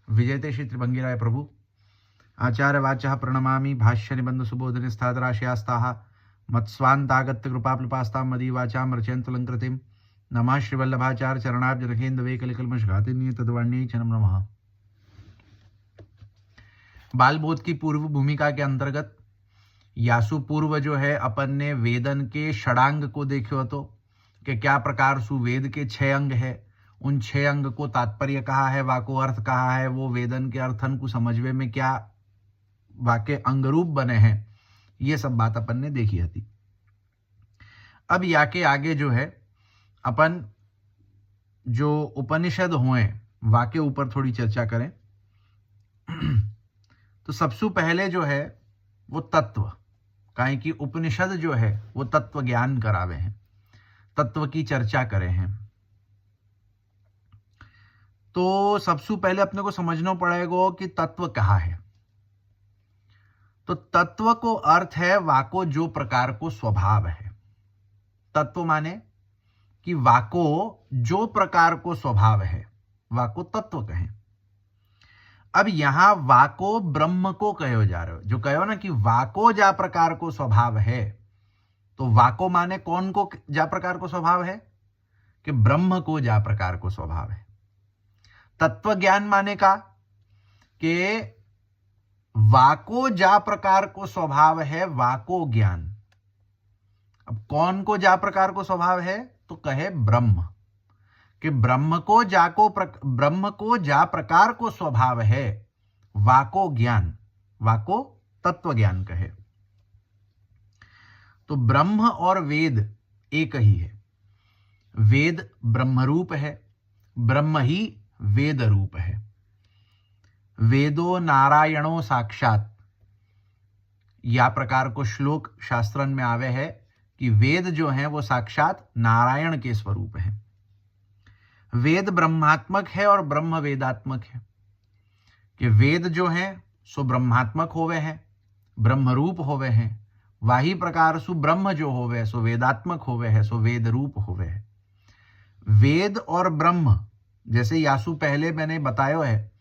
विजयते श्री त्रिभंगिराय प्रभु। आचार्य वाच्यः प्रणमामि। भाष्य निबंध सुबोधने स्थातराशयास्ताः मत्स्वान्तागत्य कृपाप्लुपास्तां मदी वाचां रचयन्तु लंकृतिं। नमः श्रीवल्लभाचार्य चरणाब्जनखेन्दवे कलिकल्मषघातिन्ये तद्वाण्ये च नमः। बाल बोध की पूर्व भूमिका के अंतर्गत यासु पूर्व जो है अपन ने वेदन के षडांग को देखो तो कि क्या प्रकार सु वेद के 6 अंग है, उन 6 अंग को तात्पर्य कहा है, वाको अर्थ कहा है, वो वेदन के अर्थन को समझवे में क्या वाके अंग रूप बने हैं, ये सब बात अपन ने देखी थी। अब या के आगे जो है अपन जो उपनिषद हुए वाके ऊपर थोड़ी चर्चा करें। तो सबसे पहले जो है वो तत्व, काहे कि उपनिषद जो है वो तत्व ज्ञान करावे हैं, तत्व की चर्चा करे हैं। तो सबसे पहले अपने को समझना पड़ेगा कि तत्व कहा है। तो तत्व को अर्थ है वाको जो प्रकार को स्वभाव है। तत्व माने कि वाको जो प्रकार को स्वभाव है, वाको तत्व कहें। अब यहां वाको ब्रह्म को कहो जा रहे हो, जो कहो ना कि वाको जा प्रकार को स्वभाव है, तो वाको माने कौन को जा प्रकार को स्वभाव है, कि ब्रह्म को जा प्रकार को स्वभाव है। तत्व ज्ञान माने का कि वाको जा प्रकार को स्वभाव है, वाको ज्ञान। अब कौन को जा प्रकार को स्वभाव है, तो कहे ब्रह्म, कि ब्रह्म को जा प्रकार को स्वभाव है, वाको ज्ञान, वाको तत्व ज्ञान कहे। तो ब्रह्म और वेद एक ही है। वेद ब्रह्म रूप है, ब्रह्म ही वेद रूप है। वेदो नारायणो साक्षात, या प्रकार को श्लोक शास्त्रन में आवे है कि वेद जो है वो साक्षात नारायण के स्वरूप है। वेद ब्रह्मात्मक है और ब्रह्म वेदात्मक है, कि वेद जो है सो ब्रह्मात्मक होवे हैं, ब्रह्म रूप होवे हैं, वाही प्रकार सु ब्रह्म जो होवे सो वेदात्मक होवे है, सो वेद रूप होवे है। वेद और ब्रह्म, जैसे यासु पहले मैंने बताया है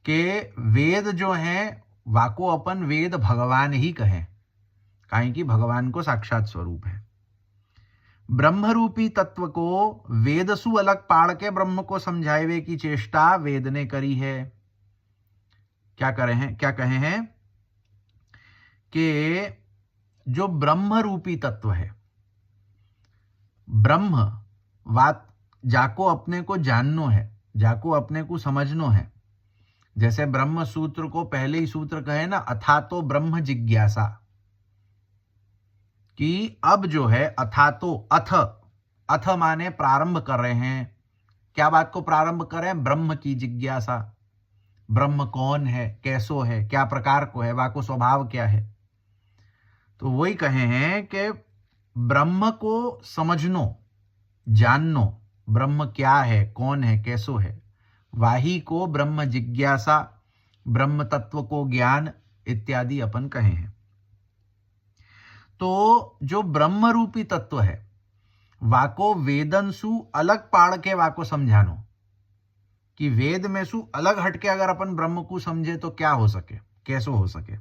कि वेद जो है वाको अपन वेद भगवान ही कहें, काहे कि भगवान को साक्षात स्वरूप है। ब्रह्म रूपी तत्व को वेदसु अलग पाड़ के ब्रह्म को समझावे की चेष्टा वेद ने करी है। क्या कहे हैं कि जो ब्रह्म रूपी तत्व है, ब्रह्म बात जाको अपने को जाननो है, जाको अपने को समझनो है। जैसे ब्रह्म सूत्र को पहले ही सूत्र कहे ना, अथा तो ब्रह्म जिज्ञासा, कि अब जो है अथा तो अथ माने प्रारंभ कर रहे हैं। क्या बात को प्रारंभ करें? ब्रह्म की जिज्ञासा। ब्रह्म कौन है, कैसो है, क्या प्रकार को है, वाको स्वभाव क्या है। तो वही कहे हैं कि ब्रह्म को समझनो, जाननो, ब्रह्म क्या है, कौन है, कैसो है, वाही को ब्रह्म जिज्ञासा, ब्रह्म तत्व को ज्ञान इत्यादि अपन कहे हैं। तो जो ब्रह्म रूपी तत्व है वाको वेदन सु अलग पाड़ के वाको समझानो, कि वेद में सु अलग हटके अगर अपन ब्रह्म को समझे तो क्या हो सके, कैसे हो सके।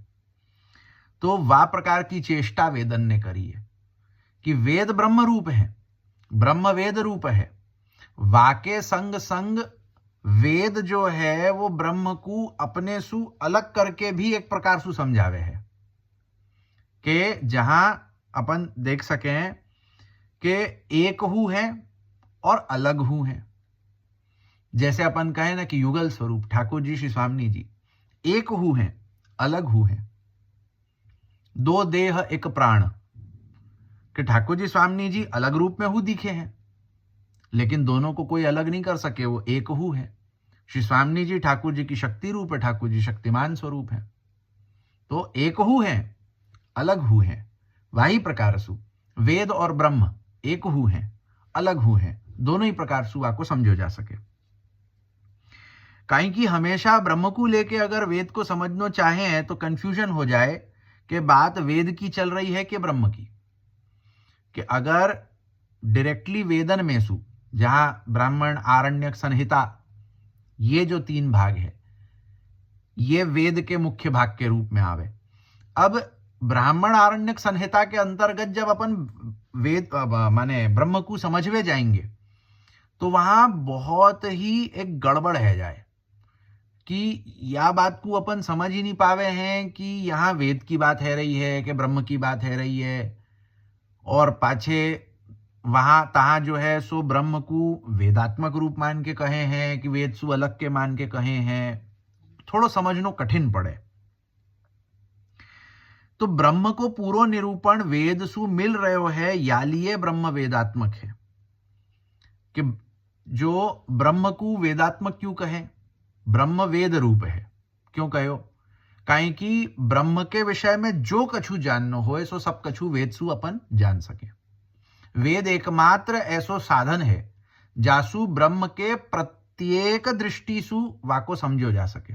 तो वा प्रकार की चेष्टा वेदन ने करी है कि वेद ब्रह्म रूप है, ब्रह्म वेद रूप है। वाके संग संग वेद जो है वो ब्रह्म को अपने सु अलग करके भी एक प्रकार सु समझावे है, कि जहां अपन देख सकें कि एक हु है और अलग हु है। जैसे अपन कहें ना कि युगल स्वरूप ठाकुर जी श्री स्वामी जी एक हु है, अलग हु है। 2 देह एक प्राण, कि ठाकुर जी स्वामी जी अलग रूप में हु दिखे हैं, लेकिन दोनों को कोई अलग नहीं कर सके, वो एक हु है। श्री स्वामी जी ठाकुर जी की शक्ति रूप है, ठाकुर जी शक्तिमान स्वरूप है। तो एक हु है, अलग हु है। वही प्रकार सु वेद और ब्रह्म एक हु है, अलग हु है, दोनों ही प्रकार सु आपको समझो जा सके। काहे कि हमेशा ब्रह्म को लेके अगर वेद को समझना चाहे तो कंफ्यूजन हो जाए कि बात वेद की चल रही है कि ब्रह्म की। कि अगर डायरेक्टली वेदन में सु, जहां ब्राह्मण, आरण्यक, संहिता, ये जो 3 भाग है, ये वेद के मुख्य भाग के रूप में आवे। अब ब्राह्मण आरण्यक संहिता के अंतर्गत जब अपन वेद माने ब्रह्म को समझवे जाएंगे तो वहां बहुत ही एक गड़बड़ है जाए कि या बात को अपन समझ ही नहीं पावे हैं कि यहाँ वेद की बात है रही है कि ब्रह्म की बात है रही है, और पाछे वहां तहां जो है सो ब्रह्म को वेदात्मक रूप मान के कहे हैं कि वेद सु अलग के मान के कहे हैं। थोड़ो समझनो कठिन पड़े। तो ब्रह्म को पूरो निरूपण वेद सु मिल रहे है, या लिए ब्रह्म वेदात्मक है। कि जो ब्रह्म को वेदात्मक क्यों कहे? ब्रह्म वेद रूप है क्यों कहो? काहे कि ब्रह्म के विषय में जो कछु जाननो होए सो सब कछु वेद सु अपन जान सके। वेद एकमात्र ऐसो साधन है जासु ब्रह्म के प्रत्येक दृष्टि सु वाको समझो जा सके।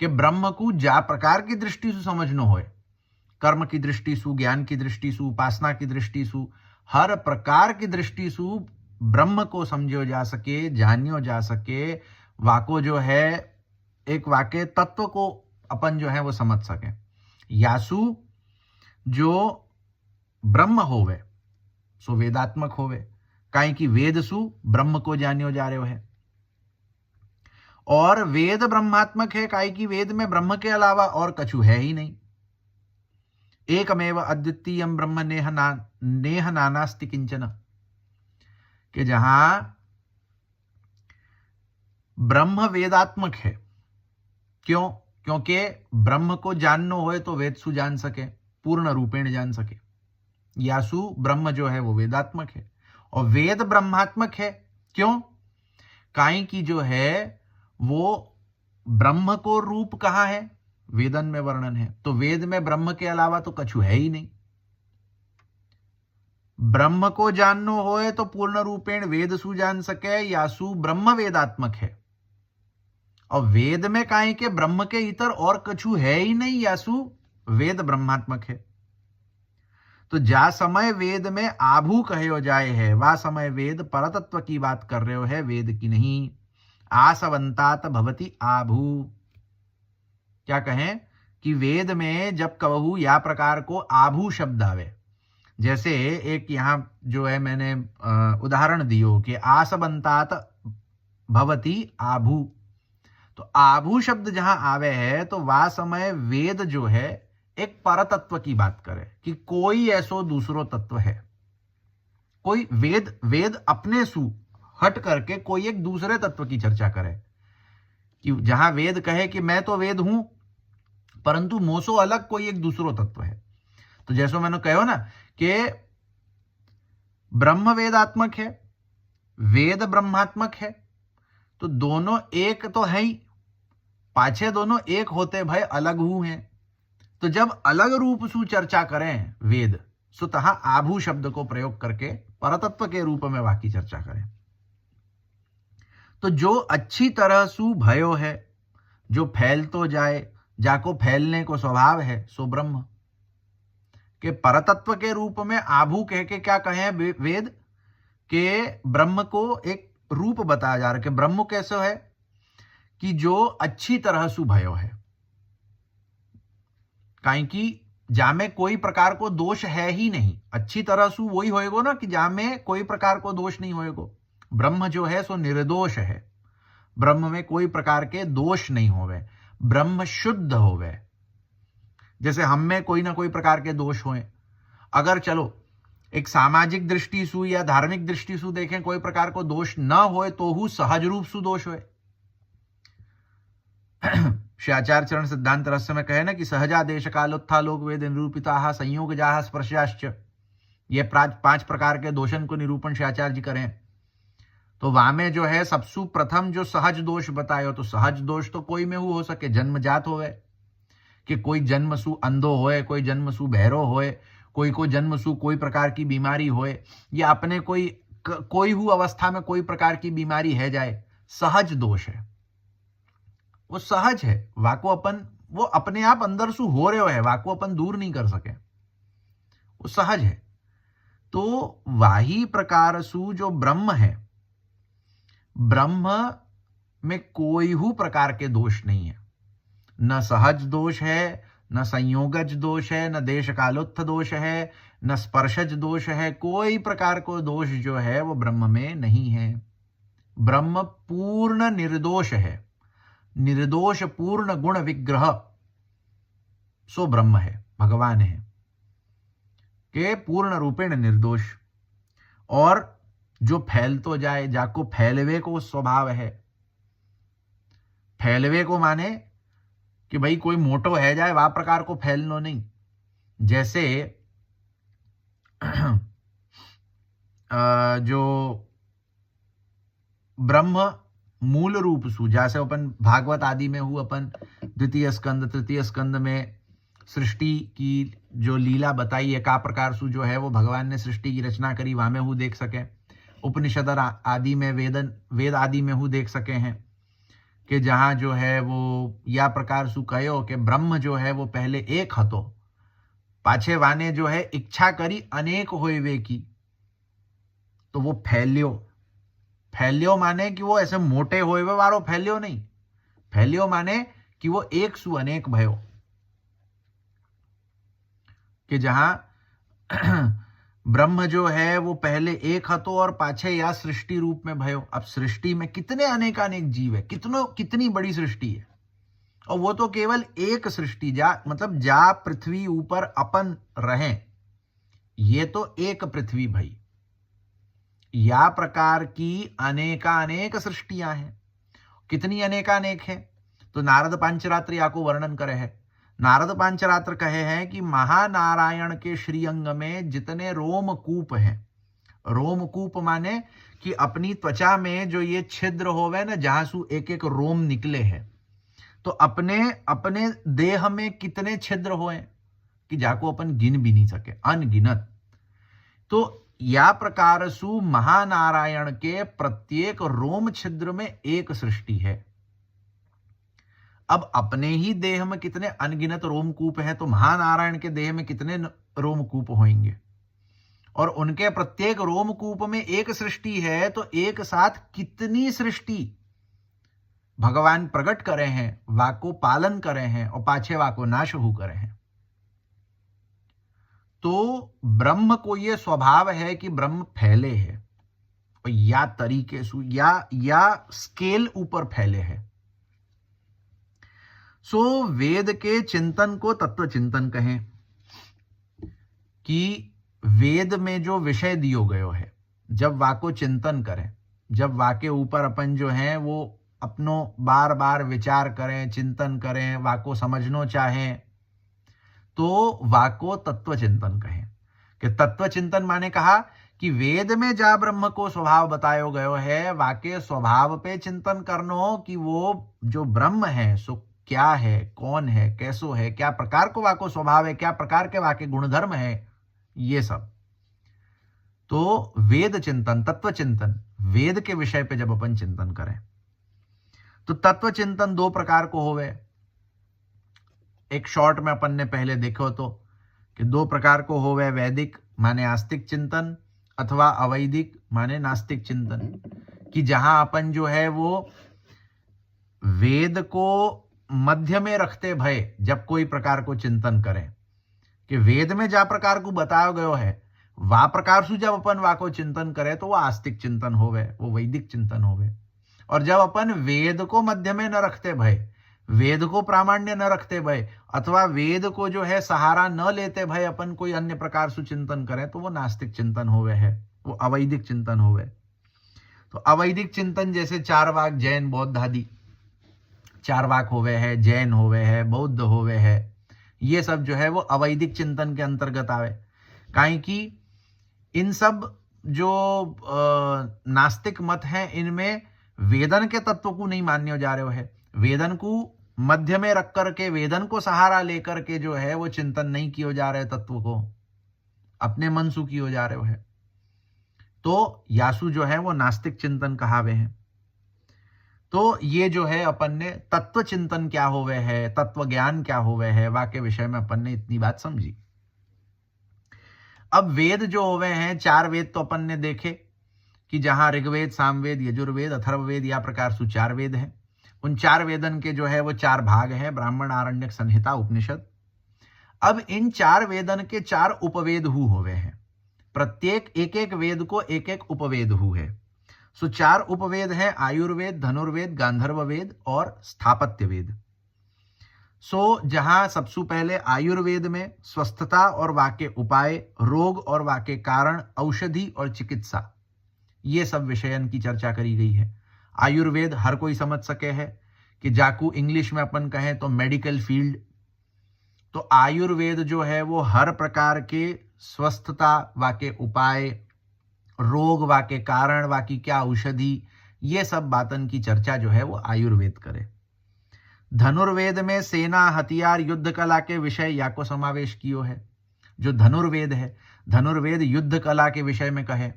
कि ब्रह्म को जा प्रकार की दृष्टि सु समझनो होए, कर्म की दृष्टि सु, ज्ञान की दृष्टि सु, उपासना की दृष्टि सु, हर प्रकार की दृष्टि सु ब्रह्म को समझो जा सके, जानियो जा सके। वाको जो है एक वाके तत्व को अपन जो है वो समझ सके। यासु जो ब्रह्म होवे सो वेदात्मक होवे, काहे कि वेद सु ब्रह्म को जानियो जा रहे है। और वेद ब्रह्मात्मक है काहे कि वेद में ब्रह्म के अलावा और कछु है ही नहीं। एकमेव अद्वितीयम ब्रह्म नेह नानास्ति किंचन। कि जहां ब्रह्म वेदात्मक है, क्यों? क्योंकि ब्रह्म को जाननो होए तो वेद सु जान सके, पूर्ण रूपेण जान सके। यासु ब्रह्म जो है वो वेदात्मक है। और वेद ब्रह्मात्मक है क्यों? काई की जो है वो ब्रह्म को रूप कहाँ है? वेदन में वर्णन है। तो वेद में ब्रह्म के अलावा तो कछु है ही नहीं। ब्रह्म को जाननो होए तो पूर्ण रूपेण वेद सु जान सके, यासु ब्रह्म वेदात्मक है। और वेद में काहे के ब्रह्म के इतर और कछु है ही नहीं, यासु वेद ब्रह्मात्मक है। तो जा समय वेद में आभू कहो जाए है, वह समय वेद परतत्व की बात कर रहे हो है, वेद की नहीं। आसवंतात भवति आभू। क्या कहें कि वेद में जब कहू या प्रकार को आभू शब्द आवे, जैसे एक यहां जो है मैंने उदाहरण दियो कि आसवंतात भवति आभू। तो आभू शब्द जहां आवे है तो वह समय वेद जो है एक परतत्व की बात करे कि कोई ऐसो दूसरो तत्व है। कोई वेद अपने सु हट करके कोई एक दूसरे तत्व की चर्चा करे। कि जहां वेद कहे कि मैं तो वेद हूं परंतु मोसो अलग कोई एक दूसरो तत्व है। तो जैसो मैंने कहो ना कि ब्रह्म वेदात्मक है, वेद ब्रह्मात्मक है, तो दोनों एक तो है ही, पाछे दोनों एक होते भाई अलग हु हैं। तो जब अलग रूप सु चर्चा करें वेद सो तहां आभू शब्द को प्रयोग करके परतत्व के रूप में वाकी चर्चा करें। तो जो अच्छी तरह सु भयो है, जो फैल तो जाए, जाको फैलने को स्वभाव है, सो ब्रह्म के परतत्व के रूप में आभू कह के क्या कहे वेद के ब्रह्म को एक रूप बताया जा रहा है कि ब्रह्म कैसे है कि जो अच्छी तरह सु भयो है। काहे कि जामे कोई प्रकार को दोष है ही नहीं। अच्छी तरह सु वही होएगो ना कि जामे कोई प्रकार को दोष नहीं होएगो। ब्रह्म जो है सो निर्दोष है, ब्रह्म में कोई प्रकार के दोष नहीं होवे, ब्रह्म शुद्ध होवे। जैसे हम में कोई ना कोई प्रकार के दोष होए, अगर चलो एक सामाजिक दृष्टि सु या धार्मिक दृष्टि सु देखें कोई प्रकार को दोष न होए तो हु सहज रूप सु दोष होए। श्री आचार्य चरण सिद्धांत रहस्य में कहे ना कि सहजा देश कालोत्था लोक वेद निरूपिता संयोग जाह स्पर्शाश्च। ये 5 प्रकार के दोषन को निरूपण श्री आचार्य जी करें। तो वामे जो है सबसु प्रथम जो सहज दोष बतायो, तो सहज दोष तो कोई में हो सके, जन्मजात होवे कि कोई जन्मसु अंधो होए, कोई जन्मसु बहरो होए, कोई को जन्मसु कोई प्रकार की बीमारी होए, या अपने कोई हु अवस्था में कोई प्रकार की बीमारी है जाए, सहज दोष है, वो सहज है। वाको अपन वो अपने आप अंदर सु हो रहे है, वाको अपन दूर नहीं कर सके, वो सहज है। तो वाही प्रकार सु जो ब्रह्म है, ब्रह्म में कोई हु प्रकार के दोष नहीं है। न सहज दोष है, न संयोगज दोष है, न देश कालोत्थ दोष है, न स्पर्शज दोष है। कोई प्रकार को दोष जो है वो ब्रह्म में नहीं है। ब्रह्म पूर्ण निर्दोष है, निर्दोष पूर्ण गुण विग्रह सो ब्रह्म है, भगवान है के पूर्ण रूपेण निर्दोष। और जो फैल तो जाए, जाको फैलवे को स्वभाव है। फैलवे को माने कि भाई कोई मोटो है जाए वा प्रकार को फैलनो नहीं। जैसे जो ब्रह्म मूल रूप सु, जैसे अपन भागवत आदि में हूँ, अपन द्वितीय स्कंद तृतीय स्कंद में सृष्टि की जो लीला बताई है, का प्रकार सु जो है वो भगवान ने सृष्टि की रचना करी, वहां में हूँ देख सके। उपनिषद आदि में वेद आदि में हूँ देख सके हैं कि जहां जो है वो या प्रकार सु कहो कि ब्रह्म जो है वो पहले एक हतो, पाछे वाने जो है इच्छा करी अनेक होवे की, तो वो फैल्यो। फैल्यो माने कि वो ऐसे मोटे होवे वारो फैल्यो नहीं, फैल्यो माने कि वो एक सु अनेक भयो, कि जहां ब्रह्म जो है वो पहले एक हतो और पाछे या सृष्टि रूप में भयो। अब सृष्टि में कितने अनेकानेक जीव है, कितनी बड़ी सृष्टि है, और वो तो केवल एक सृष्टि, मतलब जा पृथ्वी ऊपर अपन रहें, ये तो एक पृथ्वी भाई। या प्रकार की अनेकानेक सृष्टियां हैं। कितनी अनेकानेक है, तो नारद पांचरात्र या को वर्णन करे है। नारद पांचरात्र कहे हैं कि महानारायण के श्रीअंग में जितने रोमकूप हैं, रोमकूप माने कि अपनी त्वचा में जो ये छिद्र होवे ना, जहां सु एक एक रोम निकले हैं, तो अपने देह में कितने छिद्र होए कि जाको अपन गिन भी नहीं सके, अनगिनत। तो या प्रकार सु महानारायण के प्रत्येक रोम छिद्र में एक सृष्टि है। अब अपने ही देह में कितने अनगिनत रोमकूप हैं, तो महानारायण के देह में कितने रोमकूप होंगे, और उनके प्रत्येक रोमकूप में एक सृष्टि है, तो एक साथ कितनी सृष्टि भगवान प्रकट करे हैं, वाको पालन करे हैं और पाछे वाको नाश हो करे हैं। तो ब्रह्म को यह स्वभाव है कि ब्रह्म फैले है, और या तरीके से या स्केल ऊपर फैले है। सो वेद के चिंतन को तत्व चिंतन कहें, कि वेद में जो विषय दियो गयो है, जब वाको चिंतन करें, जब वाके ऊपर अपन जो है वो अपनो बार बार विचार करें, चिंतन करें, वाको समझनो चाहें, तो वाको तत्व चिंतन कहें। कि तत्व चिंतन माने कहा कि वेद में जा ब्रह्म को स्वभाव बतायो गयो है, वाके स्वभाव पे चिंतन करनो कि वो जो ब्रह्म है सो क्या है, कौन है, कैसो है, क्या प्रकार को वाको स्वभाव है, क्या प्रकार के वाके गुणधर्म है, ये सब। तो वेद चिंतन, तत्व चिंतन, वेद के विषय पे जब अपन चिंतन करें, तो तत्व चिंतन दो प्रकार को होवे। एक शॉर्ट में अपन ने पहले देखो तो कि दो प्रकार को होवे, वैदिक माने आस्तिक चिंतन अथवा अवैदिक माने नास्तिक चिंतन। कि जहां अपन जो है वो वेद को मध्य में रखते भय जब कोई प्रकार को चिंतन करें, कि वेद में जा प्रकार को बताया गयो है वा प्रकार से जब अपन वाको चिंतन करें, तो वो आस्तिक चिंतन होवे, वो वैदिक चिंतन होवे। और जब अपन वेद को मध्य में न रखते भय, वेद को प्रामाण्य न रखते भय, अथवा वेद को जो है सहारा न लेते भय अपन कोई अन्य प्रकार से चिंतन करें, तो वो नास्तिक चिंतन होवे है, वो अवैदिक चिंतन होवे। तो अवैदिक चिंतन जैसे चारवाक, जैन, बौद्ध आदि चारवाक होवे है, जैन होवे है, बौद्ध होवे है, ये सब जो है वो अवैदिक चिंतन के अंतर्गत आवे। काहे कि इन सब जो नास्तिक मत हैं, इनमें वेदन के तत्व को नहीं मान्य जा रहे है, वेदन को मध्य में रख करके, वेदन को सहारा लेकर के जो है वो चिंतन नहीं किए जा रहे, तत्व को अपने मन से किए जा रहे है। तो यासु जो है वो नास्तिक चिंतन कहावे हैं। तो ये जो है अपन ने तत्व चिंतन क्या होवे है, तत्व ज्ञान क्या होवे है, वाके विषय में अपन ने इतनी बात समझी। अब वेद जो होवे हैं, चार वेद तो अपन ने देखे कि जहां ऋग्वेद, सामवेद, यजुर्वेद, अथर्ववेद या प्रकार से 4 वेद हैं। उन 4 वेदन के जो है वो 4 भाग हैं, ब्राह्मण, आरण्यक, संहिता, उपनिषद। अब इन 4 वेदन के 4 उपवेद हुए हैं। प्रत्येक एक एक वेद को एक एक उपवेद है। सो 4 उपवेद हैं, आयुर्वेद, धनुर्वेद, गांधर्व वेद और स्थापत्य वेद। सो जहां सबसे पहले आयुर्वेद में स्वस्थता और वाके उपाय, रोग और वाके कारण, औषधि और चिकित्सा, ये सब विषयन की चर्चा करी गई है। आयुर्वेद हर कोई समझ सके है कि जाकू इंग्लिश में अपन कहें तो मेडिकल फील्ड। तो आयुर्वेद जो है वो हर प्रकार के स्वस्थता वाके उपाय, रोग वाके कारण, वाकी क्या औषधि, ये सब बातन की चर्चा जो है वो आयुर्वेद करे। धनुर्वेद में सेना, हथियार, युद्ध कला के विषय या को समावेश कियो है। जो धनुर्वेद है, धनुर्वेद युद्ध कला के विषय में कहे।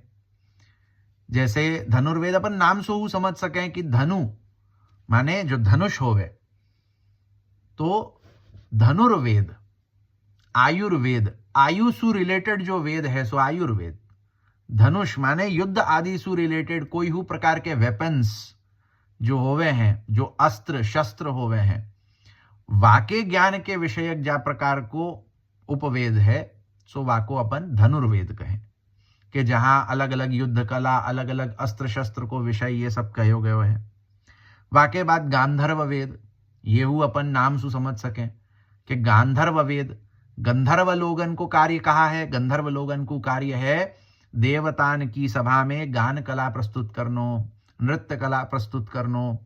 जैसे धनुर्वेद अपन नाम से ही समझ सकें कि धनु माने जो धनुष होवे, तो धनुर्वेद, आयुर्वेद, आयु सु रिलेटेड जो वेद है सो आयुर्वेद। धनुष माने युद्ध आदि सु रिलेटेड कोई हु प्रकार के वेपन्स जो होवे हैं, जो अस्त्र शस्त्र होवे हैं, वाके ज्ञान के विषयक जा प्रकार को उपवेद है, सो वाको अपन धनुर्वेद कहें। कि जहां अलग अलग युद्ध कला, अलग अलग अस्त्र शस्त्र को विषय ये सब कहो गयो है। वाके बाद गांधर्व वेद, ये हु अपन नाम सु समझ सकें कि गांधर्व वेद गंधर्व लोगन को कार्य कहा है। गंधर्व लोगन को कार्य है देवतान की सभा में गान कला प्रस्तुत करनो, नृत्य कला प्रस्तुत करनो।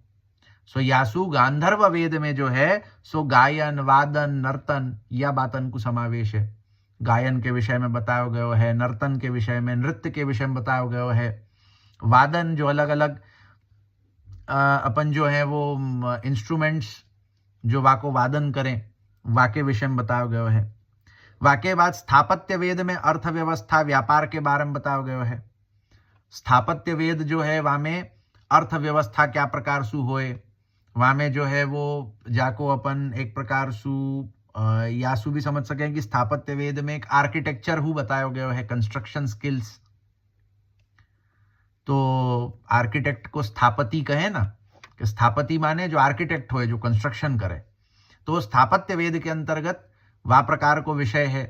सो यासु गांधर्व वेद में जो है सो गायन, वादन, नर्तन या बातन को समावेश है। गायन के विषय में बताया गया है, नर्तन के विषय में, नृत्य के विषय में बताया गया है। वादन जो अलग अलग अपन जो है वो इंस्ट्रूमेंट्स जो वाको वादन करें, वाके विषय में बताया गया है। वाके बाद स्थापत्य वेद में अर्थव्यवस्था, व्यापार के बारे में बताया गया है। स्थापत्य वेद जो है वहां में अर्थव्यवस्था क्या प्रकार सु होए, वहां में जो है वो जाको अपन एक प्रकार सु यासु भी समझ सकें कि स्थापत्य वेद में एक आर्किटेक्चर हु बताया गया है, कंस्ट्रक्शन स्किल्स। तो आर्किटेक्ट को स्थापति कहे ना, कि स्थापति माने जो आर्किटेक्ट होए, जो कंस्ट्रक्शन करे। तो स्थापत्य वेद के अंतर्गत वह प्रकार को विषय है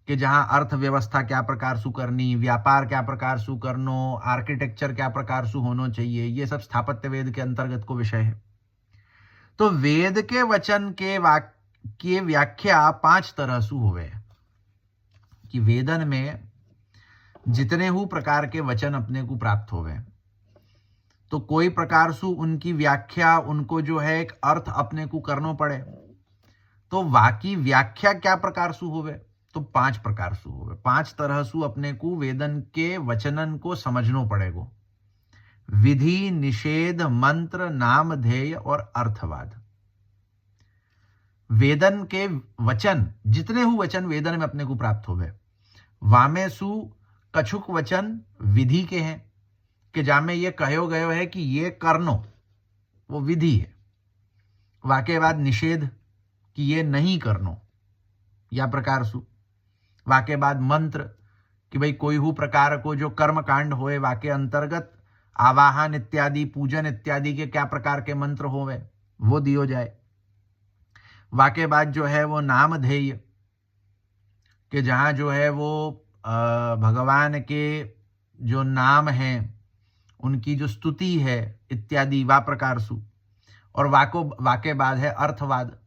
कि जहां अर्थव्यवस्था क्या प्रकार सु करनी, व्यापार क्या प्रकार सु करनो, आर्किटेक्चर क्या प्रकार सु होना चाहिए, ये सब स्थापत्य वेद के अंतर्गत को विषय है। तो वेद के वचन के वाक्य व्याख्या 5 तरह सु होवे कि वेदन में जितने हु प्रकार के वचन अपने को प्राप्त होवे, तो कोई प्रकार सु उनकी व्याख्या, उनको जो है एक अर्थ अपने को करनो पड़े। तो वाकी व्याख्या क्या प्रकार सु होवे, तो 5 प्रकार सु होवे। 5 तरह सु अपने को वेदन के वचनन को समझनो पड़ेगो। विधि, निषेध, मंत्र, नामधेय और अर्थवाद। वेदन के वचन, जितने हु वचन वेदन में अपने को प्राप्त होवे, वामे सु कछुक वचन विधि के हैं कि जामे ये कहो गयो है कि ये करनो, वो विधि है। वाके बाद निषेध कि ये नहीं करनो या प्रकार सु। वाके बाद मंत्र कि भाई कोई हु प्रकार को जो कर्म कांड होए, वाके अंतर्गत आवाहन इत्यादि, पूजन इत्यादि के क्या प्रकार के मंत्र होवे वो दियो जाए। वाके बाद जो है वो नामधेय कि जहां जो है वो भगवान के जो नाम हैं उनकी जो स्तुति है इत्यादि वा प्रकार सु। और वाके बाद है अर्थवाद।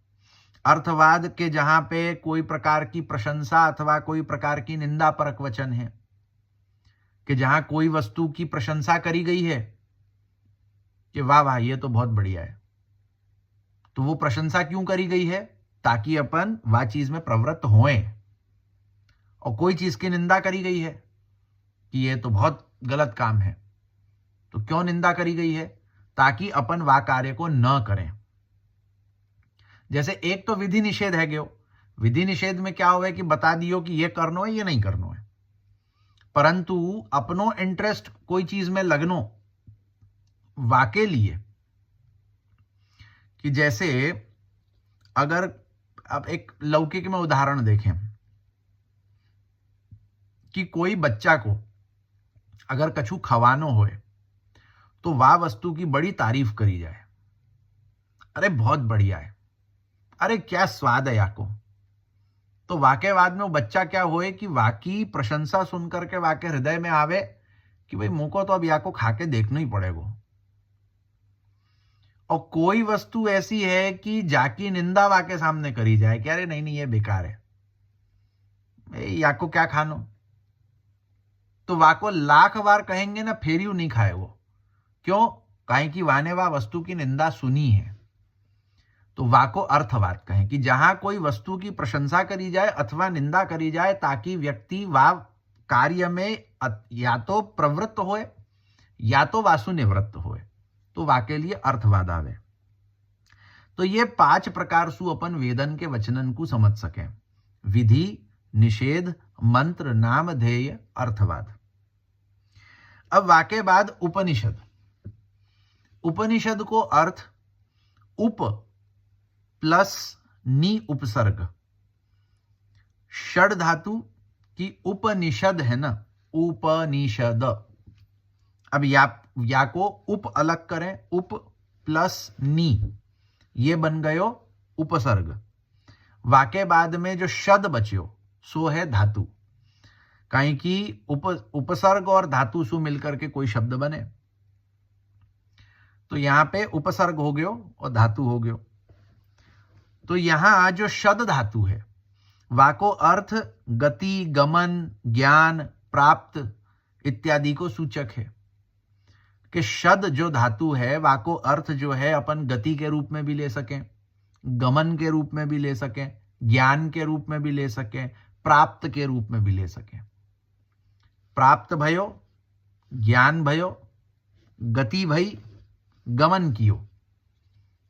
अर्थवाद के जहां पे कोई प्रकार की प्रशंसा अथवा कोई प्रकार की निंदा परक वचन है कि जहां कोई वस्तु की प्रशंसा करी गई है कि वाह वाह ये तो बहुत बढ़िया है, तो वो प्रशंसा क्यों करी गई है, ताकि अपन वह चीज में प्रवृत्त होएं। और कोई चीज की निंदा करी गई है कि ये तो बहुत गलत काम है, तो क्यों निंदा करी गई है, ताकि अपन वह कार्य को न करें। जैसे एक तो विधि निषेध है गयो। विधि निषेध में क्या हुआ कि बता दियो कि ये करनो है, ये नहीं करनो है, परंतु अपनो इंटरेस्ट कोई चीज में लगनो वाके लिए। कि जैसे अगर अब एक लौकिक में उदाहरण देखें कि कोई बच्चा को अगर कछु खवानो होए तो वा वस्तु की बड़ी तारीफ करी जाए, अरे बहुत बढ़िया है, अरे क्या स्वाद है याको। तो वाके बाद में वो बच्चा क्या होए कि वाकी प्रशंसा सुन करके वाके हृदय में आवे कि भाई मुझको तो अब याको खा के देखना ही पड़ेगा। और कोई वस्तु ऐसी है कि जाकी निंदा वाके सामने करी जाए कि अरे नहीं नहीं ये बेकार है, याको क्या खानो, तो वाको लाख बार कहेंगे ना फिर यू नहीं खाए वो। क्यों? काहे कि वाने वा वस्तु की निंदा सुनी है। तो वाको अर्थवाद कहें कि जहां कोई वस्तु की प्रशंसा करी जाए अथवा निंदा करी जाए ताकि व्यक्ति वा कार्य में या तो प्रवृत्त होए या तो वासु निवृत्त होए, तो वाके लिए अर्थवाद आवे। तो ये 5 प्रकार सु अपन वेदन के वचनन को समझ सके: विधि, निषेध, मंत्र, नामधेय, अर्थवाद। अब वाके बाद उपनिषद। उपनिषद को अर्थ उप प्लस नी उपसर्ग, षड धातु की उपनिषद है ना, उपनिषद। अब या को उप अलग करें, उप प्लस नी, ये बन गयो उपसर्ग। वाके बाद में जो शद बच्यो सो है धातु, काहे कि उपसर्ग और धातु सु मिलकर के कोई शब्द बने, तो यहां पे उपसर्ग हो गयो और धातु हो गयो। तो यहां जो शद धातु है वाको अर्थ गति, गमन, ज्ञान, प्राप्त इत्यादि को सूचक है। कि शद जो धातु है वाको अर्थ जो है अपन गति के रूप में भी ले सकें, गमन के रूप में भी ले सकें, ज्ञान के रूप में भी ले सकें, प्राप्त के रूप में भी ले सकें। प्राप्त भयो, ज्ञान भयो, गति भई, गमन कियो,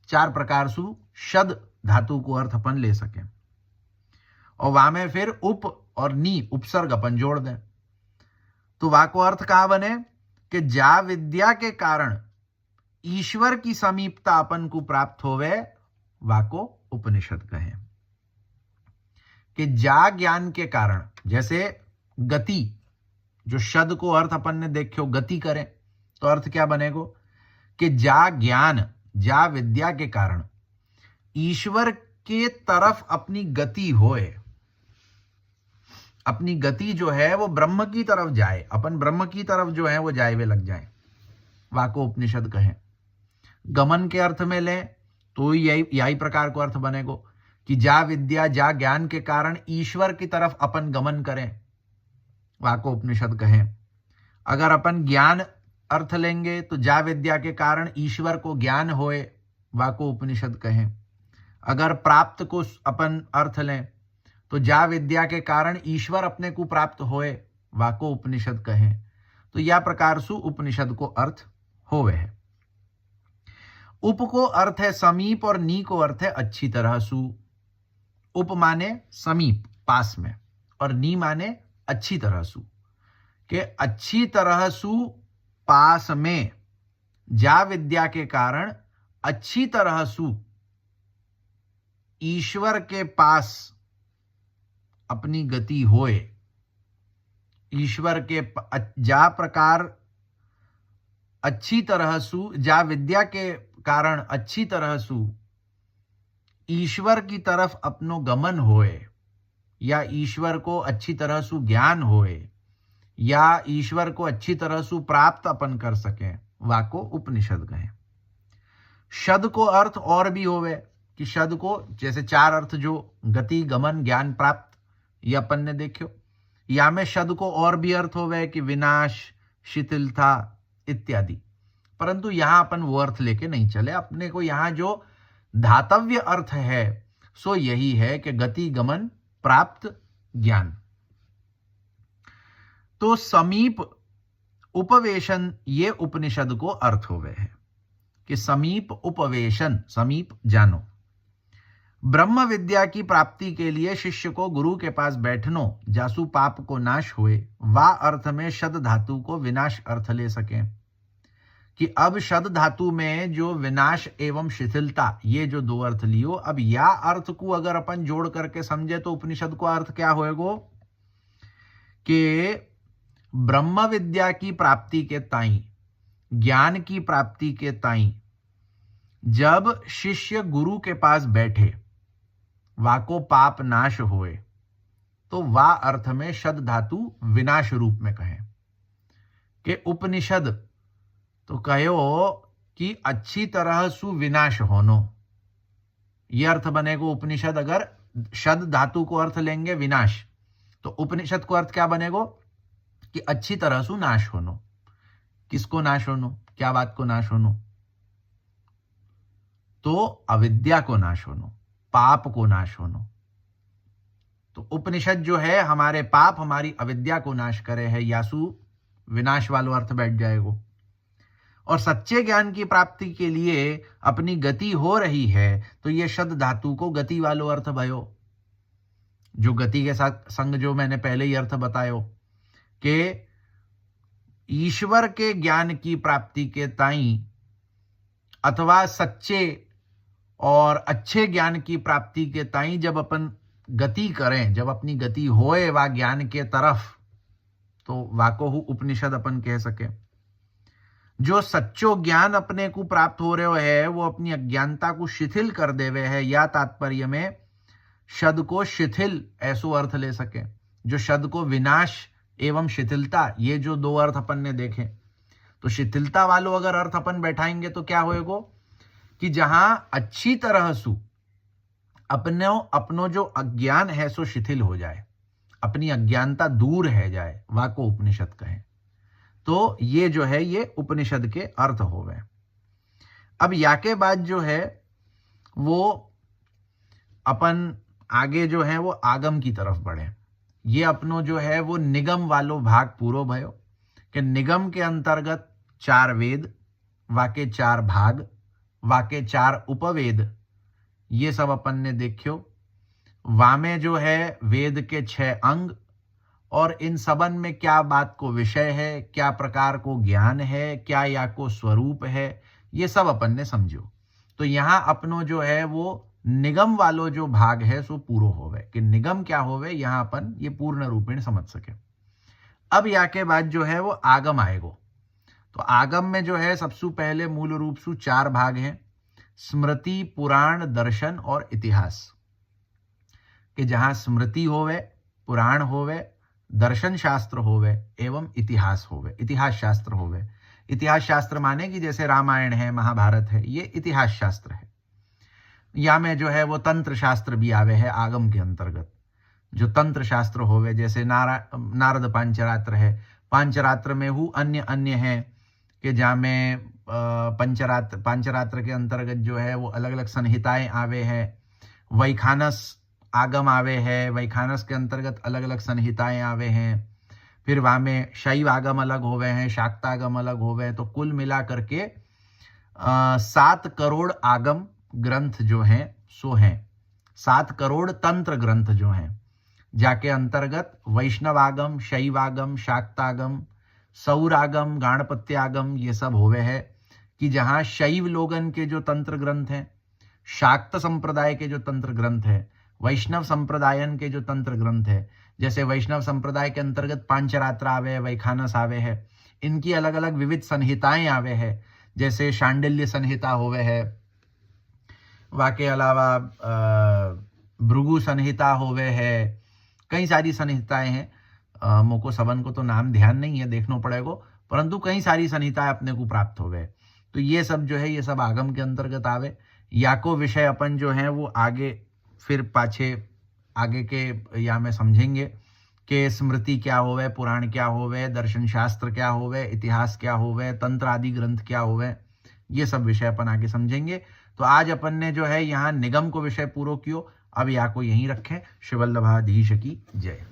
4 प्रकार सु शद धातु को अर्थ अपन ले सकें। और वहां में फिर उप और नी उपसर्ग अपन जोड़ दें, तो वाको अर्थ कहां बने कि जा विद्या के कारण ईश्वर की समीपता अपन को प्राप्त होवे, वाको उपनिषद कहें। कि जा ज्ञान के कारण, जैसे गति, जो शद को अर्थ अपन ने देखो गति करें, तो अर्थ क्या बनेगो कि जा ज्ञान, जा विद्या के कारण ईश्वर के तरफ अपनी गति होए, अपनी गति जो है वो ब्रह्म की तरफ जाए, अपन ब्रह्म की तरफ जो है वो जाए वे लग जाए, वाको उपनिषद कहें। गमन के अर्थ में लें तो यही प्रकार को अर्थ बनेगो कि जा विद्या, जा ज्ञान के कारण ईश्वर की तरफ अपन गमन करें, वाको उपनिषद कहें। अगर अपन ज्ञान अर्थ लेंगे तो जा विद्या के कारण ईश्वर को ज्ञान होए, वाको उपनिषद कहें। अगर प्राप्त को अपन अर्थ लें तो जा विद्या के कारण ईश्वर अपने को प्राप्त होए, वाको उपनिषद कहें। तो यह प्रकार सु उपनिषद को अर्थ होवे है। उप को अर्थ है समीप और नी को अर्थ है अच्छी तरह सु। उप माने समीप पास में और नी माने अच्छी तरह सु, के अच्छी तरह सु पास में जा विद्या के कारण अच्छी तरह सु ईश्वर के पास अपनी गति होए। ईश्वर के जा प्रकार अच्छी तरह सु, जा विद्या के कारण अच्छी तरह सु ईश्वर की तरफ अपनो गमन होए, या ईश्वर को अच्छी तरह सु ज्ञान होए, या ईश्वर को अच्छी तरह सु प्राप्त अपन कर सकें, वाको उपनिषद कहें। शद को अर्थ और भी होवे कि शद को जैसे 4 अर्थ जो गति, गमन, ज्ञान, प्राप्त ये अपन ने देखो, या में शद को और भी अर्थ होवे कि विनाश, शिथिलता इत्यादि। परंतु यहां अपन वो अर्थ लेके नहीं चले, अपने को यहां जो धातव्य अर्थ है सो यही है कि गति, गमन, प्राप्त, ज्ञान। तो समीप, उपवेशन ये उपनिषद को अर्थ होवे है कि समीप उपवेशन, समीप जानो। ब्रह्म विद्या की प्राप्ति के लिए शिष्य को गुरु के पास बैठनो जासु पाप को नाश हुए, वा अर्थ में शद धातु को विनाश अर्थ ले सकें। कि अब शद धातु में जो विनाश एवं शिथिलता ये जो 2 अर्थ लियो, अब या अर्थ को अगर अपन जोड़ करके समझे तो उपनिषद को अर्थ क्या होएगो कि ब्रह्म विद्या की प्राप्ति के ताई, ज्ञान की प्राप्ति के ताई जब शिष्य गुरु के पास बैठे, वाको पाप नाश होए, तो वा अर्थ में शद धातु विनाश रूप में कहें कि उपनिषद तो कहो कि अच्छी तरह सुविनाश होनो, यह अर्थ बनेगा उपनिषद। अगर शद धातु को अर्थ लेंगे विनाश, तो उपनिषद को अर्थ क्या बनेगा कि अच्छी तरह सु नाश होनो। किसको नाश होनो, क्या बात को नाश होनो, तो अविद्या को नाश होनो, पाप को नाश होनो। तो उपनिषद जो है हमारे पाप, हमारी अविद्या को नाश करे है, यासु विनाश वालो अर्थ बैठ जाएगा। और सच्चे ज्ञान की प्राप्ति के लिए अपनी गति हो रही है, तो ये शद धातु को गति वालो अर्थ भयो। जो गति के साथ संग जो मैंने पहले ही अर्थ बतायो कि ईश्वर के ज्ञान की प्राप्ति के ताई अथवा सच्चे और अच्छे ज्ञान की प्राप्ति के ताई जब अपन गति करें, जब अपनी गति होए वा ज्ञान के तरफ, तो वाको हु उपनिषद अपन कह सके। जो सच्चो ज्ञान अपने को प्राप्त हो रहे है वो अपनी अज्ञानता को शिथिल कर देवे है, या तात्पर्य में शद को शिथिल ऐसो अर्थ ले सके। जो शद को विनाश एवं शिथिलता, ये जो दो अर्थ अपन ने देखे, तो शिथिलता वालों अगर अर्थ अपन बैठाएंगे तो क्या होएगा कि जहां अच्छी तरह सु अपनो जो अज्ञान है सो शिथिल हो जाए, अपनी अज्ञानता दूर है जाए, वाको उपनिषद कहें। तो ये जो है ये उपनिषद के अर्थ हो गए। अब या के बाद जो है वो अपन आगे जो है वो आगम की तरफ बढ़े। ये अपनो जो है वो निगम वालो भाग पूरो भयो कि निगम के अंतर्गत 4 वेद, वाके 4 भाग, वाके 4 उपवेद, ये सब अपन ने देखियो। वामे जो है वेद के 6 अंग, और इन सबन में क्या बात को विषय है, क्या प्रकार को ज्ञान है, क्या या को स्वरूप है, ये सब अपन ने समझो। तो यहाँ अपनो जो है वो निगम वालो जो भाग है सो पूरो होवे कि निगम क्या होवे, यहाँ अपन ये पूर्ण रूपेण समझ सके। अब या के बाद जो है वो आगम आएगो। तो आगम में जो है सबसे पहले मूल रूप से 4 भाग हैं, स्मृति, पुराण, दर्शन और इतिहास। कि जहां स्मृति होवे, पुराण होवे, दर्शन शास्त्र होवे एवं इतिहास होवे, इतिहास शास्त्र होवे। इतिहास शास्त्र माने कि जैसे रामायण है, महाभारत है, ये इतिहास शास्त्र है। या में जो है वो तंत्र शास्त्र भी आवे है आगम के अंतर्गत। जो तंत्र शास्त्र होवे जैसे नारद पांचरात्र है, पांचरात्र में हु अन्य अन्य है कि जहाँ में पांचरात्र के अंतर्गत जो है वो अलग अलग संहिताएं आवे है। वैखानस आगम आवे है, वैखानस के अंतर्गत अलग अलग संहिताएं आवे हैं। फिर वहाँ में शैव आगम अलग होवे हैं, शाक्तागम अलग होवे, तो कुल मिला करके 7 करोड़ आगम ग्रंथ जो हैं सो हैं। 7 करोड़ तंत्र ग्रंथ जो हैं, जाके अंतर्गत वैष्णवागम, शैवागम, शाक्तागम, सौरागम, गाणपत्यागम ये सब होवे है। कि जहाँ शैव लोगन के जो तंत्र ग्रंथ हैं, शाक्त संप्रदाय के जो तंत्र ग्रंथ है, वैष्णव संप्रदायन के जो तंत्र ग्रंथ है, जैसे वैष्णव संप्रदाय के अंतर्गत पांचरात्र आवे है, वैखानस आवे है, इनकी अलग अलग विविध संहिताएं आवे है। जैसे शांडिल्य संहिता होवे है, वाके अलावा भृगु संहिता होवे है, कई सारी संहिताएं हैं। मोको सबन को तो नाम ध्यान नहीं है, देखना पड़ेगा, परंतु कई सारी संहिताएं अपने को प्राप्त होवे। तो ये सब जो है ये सब आगम के अंतर्गत आवे। या को विषय अपन जो है वो आगे फिर पाछे आगे के या में समझेंगे कि स्मृति क्या होवे, पुराण क्या होवे, दर्शन शास्त्र क्या होवे, इतिहास क्या होवे, तंत्र आदि ग्रंथ क्या होवे, ये सब विषय अपन आगे समझेंगे। तो आज अपन ने जो है यहाँ निगम को विषय पूरा कियो। अब या को यहीं रखें। शिवल्लभाधीश की जय।